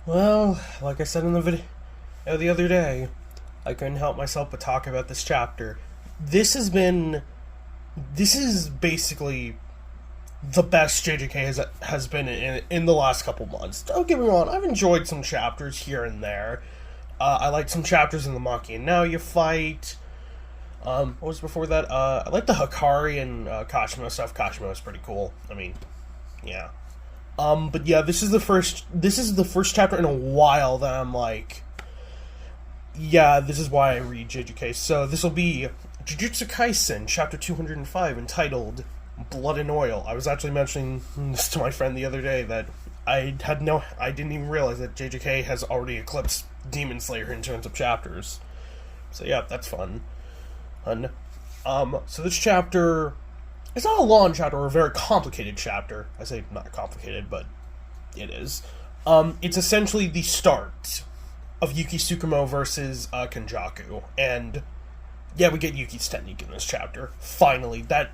Well, like I said in the video the other day, I couldn't help myself but talk about this chapter. This has been. This is basically the best JJK has been in the last couple months. Don't get me wrong, I've enjoyed some chapters here and there. I liked some chapters in the Maki and Now You fight. What was before that? I like the Hikari and Kashimo stuff. Kashimo is pretty cool. I mean, yeah. But yeah, this is the first chapter in a while that I'm like, yeah, this is why I read JJK. So this will be Jujutsu Kaisen, chapter 205, entitled Blood and Oil. I was actually mentioning this to my friend the other day that I didn't even realize that JJK has already eclipsed Demon Slayer in terms of chapters. So yeah, that's fun. So this chapter, it's not a long chapter or a very complicated chapter. I say not complicated, but it is. It's essentially the start of Yuki Tsukumo versus Kenjaku, and yeah, we get Yuki's technique in this chapter. Finally, that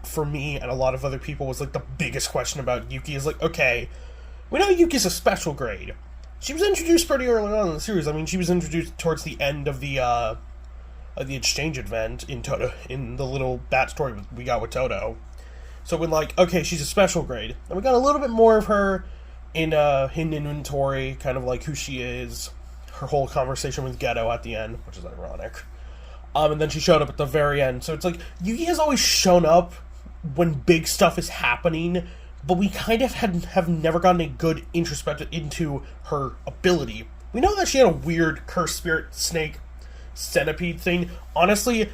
for me and a lot of other people was like the biggest question about Yuki. Is like, okay, we know Yuki's a special grade. She was introduced pretty early on in the series. I mean, she was introduced towards the end of the exchange event in the little backstory we got with Toto. So when like, okay, she's a special grade, and we got a little bit more of her in hidden inventory, kind of like who she is, her whole conversation with Geto at the end, which is ironic. And then she showed up at the very end. So it's like, Yuki has always shown up when big stuff is happening, but we kind of have never gotten a good introspective into her ability. We know that she had a weird cursed spirit snake centipede thing. Honestly,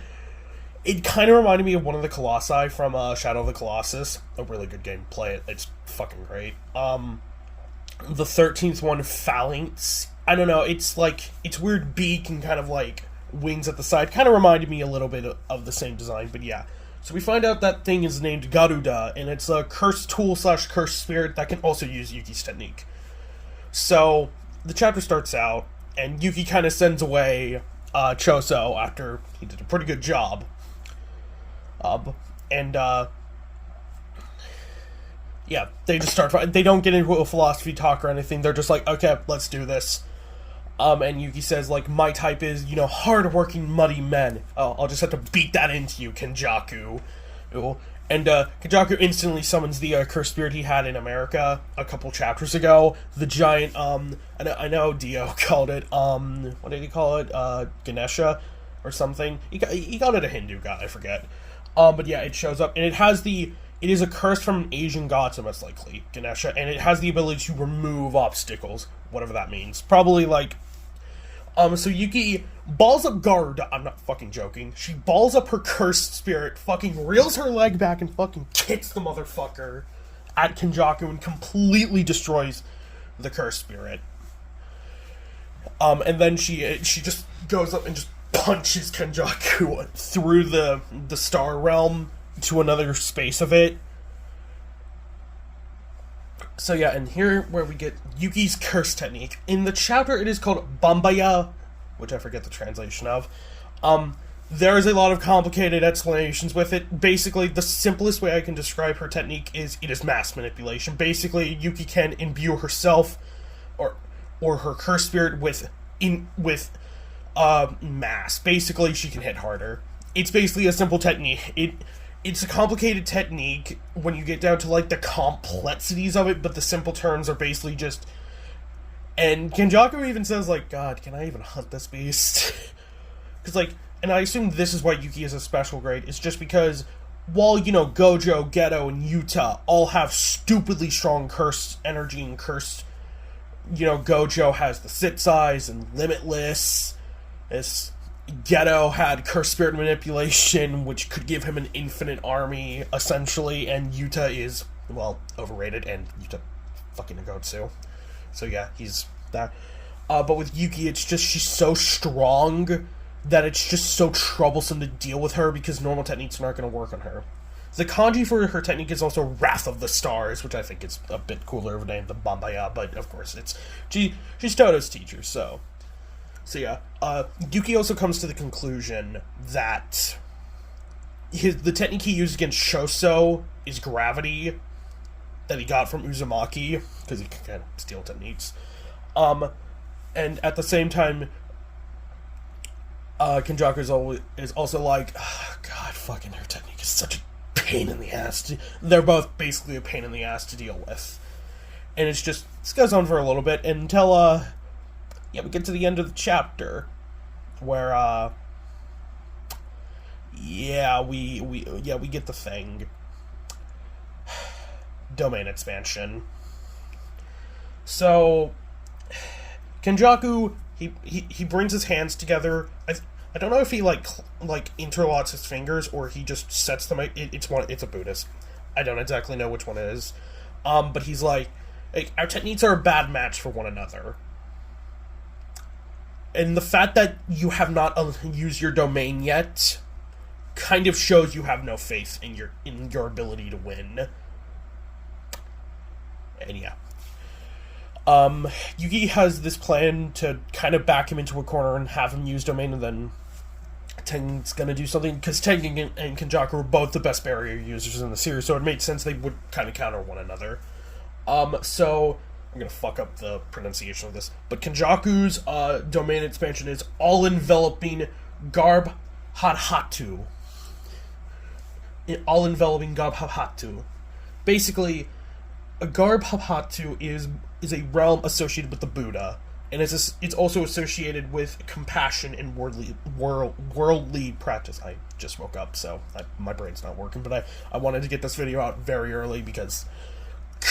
it kind of reminded me of one of the Colossi from Shadow of the Colossus. A really good game. Play it. It's fucking great. The 13th one, Phalanx. I don't know. It's like, its weird beak and kind of like wings at the side. Kind of reminded me a little bit of the same design, but yeah. So we find out that thing is named Garuda, and it's a cursed tool / cursed spirit that can also use Yuki's technique. So the chapter starts out, and Yuki kind of sends away Choso after he did a pretty good job. Yeah, they just start. They don't get into a philosophy talk or anything. They're just like, okay, let's do this. And Yuki says, like, my type is, hard-working, muddy men. I'll just have to beat that into you, Kenjaku. And Kenjaku instantly summons the cursed spirit he had in America a couple chapters ago. The giant, I know Dio called it, what did he call it? Ganesha or something. He called it a Hindu god, I forget. But yeah, it shows up, and it is a curse from an Asian god, so most likely Ganesha, and it has the ability to remove obstacles, whatever that means. Probably like, so Yuki balls up Garuda. I'm not fucking joking. She balls up her cursed spirit, fucking reels her leg back, and fucking kicks the motherfucker at Kenjaku and completely destroys the cursed spirit. And then she just goes up and just punches Kenjaku through the star realm to another space of it. So yeah, and here where we get Yuki's curse technique. In the chapter, it is called Bambaya, which I forget the translation of. There is a lot of complicated explanations with it. Basically, the simplest way I can describe her technique is it is mass manipulation. Basically, Yuki can imbue herself or her curse spirit with mass. Basically, she can hit harder. It's basically a simple technique. It's a complicated technique when you get down to, like, the complexities of it, but the simple terms are basically just... And Kenjaku even says, like, God, can I even hunt this beast? Because, like, and I assume this is why Yuki is a special grade, it's just because, while, Gojo, Geto, and Yuta all have stupidly strong cursed energy and cursed... Gojo has the Sit's Eyes and Limitless. Geto had Cursed Spirit Manipulation, which could give him an infinite army, essentially, and Yuta is, well, overrated, and Yuta fucking a Gotsu. So yeah, he's that. But with Yuki, it's just, she's so strong that it's just so troublesome to deal with her because normal techniques aren't going to work on her. The kanji for her technique is also Wrath of the Stars, which I think is a bit cooler of a name than Bambaya, but of course, she's Toto's teacher, so... So yeah, Yuki also comes to the conclusion that the technique he used against Shoso is gravity that he got from Uzumaki, because he can kind of steal techniques. And at the same time, Kenjaku is also like, oh, God, fucking her technique is such a pain in the ass. They're both basically a pain in the ass to deal with. And it's just, this goes on for a little bit until, we get to the end of the chapter, where, we get the thing. Domain expansion. So, Kenjaku, he brings his hands together. I don't know if he like interlocks his fingers or he just sets them. It's a Buddhist. I don't exactly know which one it is. But he's like, our techniques are a bad match for one another. And the fact that you have not used your domain yet kind of shows you have no faith in your ability to win. And yeah. Yuki has this plan to kind of back him into a corner and have him use domain, and then Tengen's gonna do something, because Tengen and Kenjaku are both the best barrier users in the series, so it made sense they would kind of counter one another. So, I'm gonna fuck up the pronunciation of this, but Kenjaku's, domain expansion is all-enveloping Garb Hadhatu. All-enveloping Garb Hadhatu. Basically, a Garb Hadhatu is a realm associated with the Buddha, and it's also associated with compassion and worldly practice. I just woke up, so my brain's not working, but I wanted to get this video out very early because,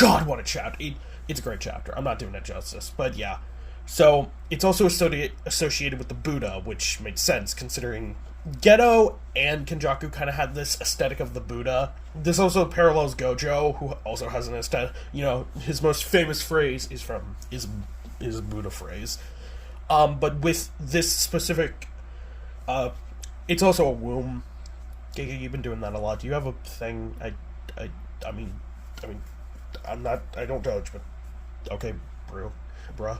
God, what a chapter. It's a great chapter. I'm not doing it justice, but yeah. So, it's also associated with the Buddha, which makes sense, considering Geto and Kenjaku kind of had this aesthetic of the Buddha. This also parallels Gojo, who also has an aesthetic. His most famous phrase is a Buddha phrase. But with this specific, it's also a womb. Giga, you've been doing that a lot. Do you have a thing? I mean, I don't judge, but okay, bruh.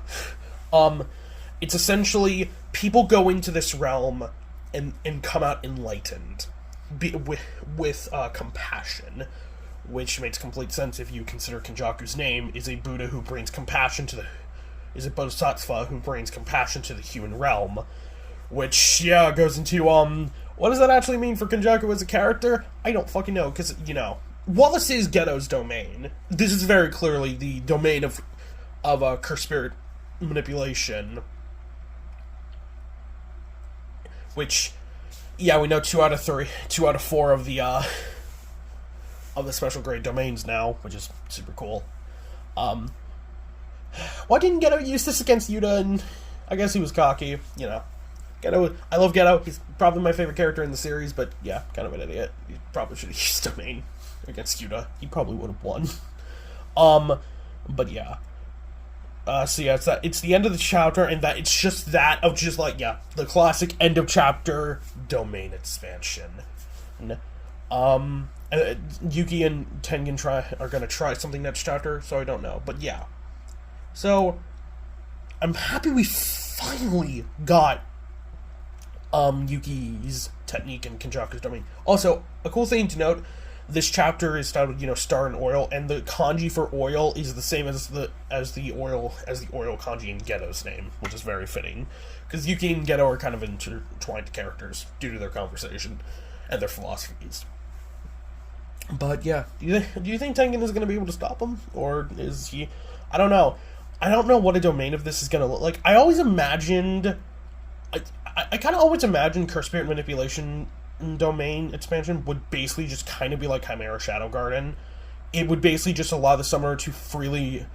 It's essentially people go into this realm and come out enlightened, with compassion, which makes complete sense if you consider Kenjaku's name is a Buddha who brings compassion is a Bodhisattva who brings compassion to the human realm, which, goes into, what does that actually mean for Kenjaku as a character? I don't fucking know, because, Wallace is Geto's domain. This is very clearly the domain of curse spirit manipulation, which, we know 2 out of 4 of the special grade domains now, which is super cool. Why didn't Geto use this against Yuta? And I guess he was cocky, Geto, I love Geto. He's probably my favorite character in the series, but yeah, kind of an idiot. He probably should have used domain against Yuta. He probably would have won. But yeah. It's the end of the chapter, and it's just the classic end of chapter domain expansion. Yuki and Tengen are gonna try something next chapter, so I don't know, but yeah. So, I'm happy we finally got, Yuki's technique and Kenjaku's domain. Also, a cool thing to note, this chapter is titled, Star and Oil, and the kanji for oil is the same as the oil kanji in Geto's name, which is very fitting, because Yuki and Geto are kind of intertwined characters due to their conversation and their philosophies. But yeah, do you think Tengen is going to be able to stop him, or is he? I don't know. I don't know what a domain of this is going to look like. I always imagined, I kind of always imagined curse spirit manipulation domain expansion would basically just kind of be like Chimera Shadow Garden. It would basically just allow the summoner to freely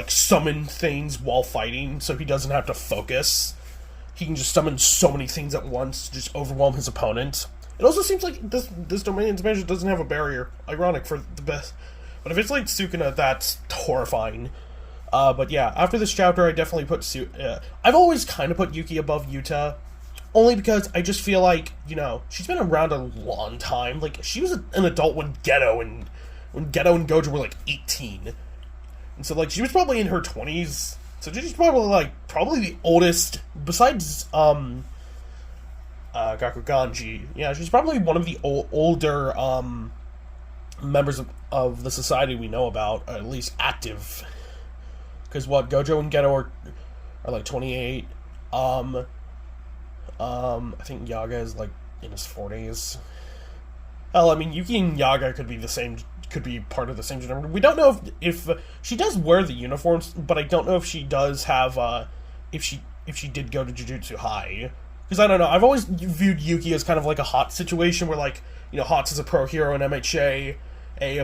summon things while fighting, so he doesn't have to focus. He can just summon so many things at once to just overwhelm his opponent. It also seems like this domain expansion doesn't have a barrier. Ironic for the best. But if it's like Sukuna, that's horrifying. But yeah, after this chapter, I definitely put I've always kind of put Yuki above Yuta, only because I just feel like, she's been around a long time. Like, she was an adult when Geto and Gojo were, 18. And so, she was probably in her 20s. So she's probably the oldest, besides, Gakuganji. Yeah, she's probably one of the older, members of the society we know about, or at least active Because what, Gojo and Geto are like 28. I think Yaga is like in his 40s. Hell, I mean, Yuki and Yaga could be part of the same generation. We don't know if she does wear the uniforms, but I don't know if she does have if she did go to Jujutsu High. Because I don't know, I've always viewed Yuki as kind of like a Hot situation where, like, you know, Hot's is a pro hero in MHA,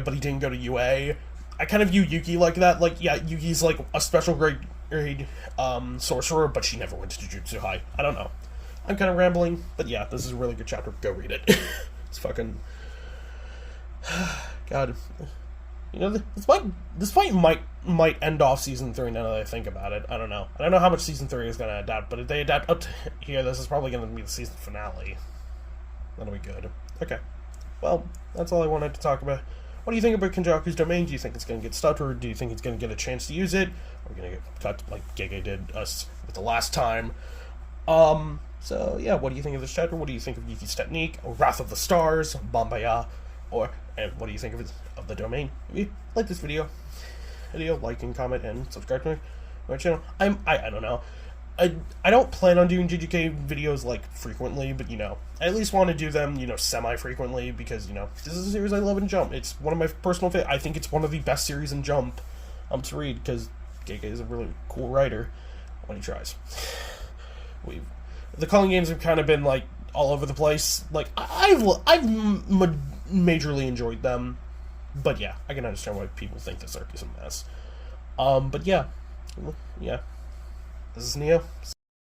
but he didn't go to UA. I kind of view Yuki like that. Like, yeah, Yuki's like a special grade sorcerer, but she never went to Jujutsu High. I don't know. I'm kind of rambling, but yeah, this is a really good chapter. Go read it. It's fucking... God. You know, this fight might end off Season 3 now that I think about it. I don't know. I don't know how much Season 3 is going to adapt, but if they adapt up to here, this is probably going to be the season finale. That'll be good. Okay. Well, that's all I wanted to talk about. What do you think about Kenjaku's domain? Do you think it's going to get stuck, or do you think it's going to get a chance to use it? Or are we going to get cut like Gege did us with the last time? So, yeah, what do you think of this chapter? What do you think of Yuki's technique? Or Wrath of the Stars? Bombaya? And what do you think of the domain? If you like this video, like and comment and subscribe to my channel. I don't know. I don't plan on doing JJK videos, like, frequently, but, you know, I at least want to do them, you know, semi-frequently, because, you know, this is a series I love in Jump. It's one of my personal favorites. I think it's one of the best series in Jump to read, because Gege is a really cool writer when he tries. The calling games have kind of been, like, all over the place. Like, I've majorly enjoyed them, but yeah, I can understand why people think this arc is a mess. But yeah, this is Neo.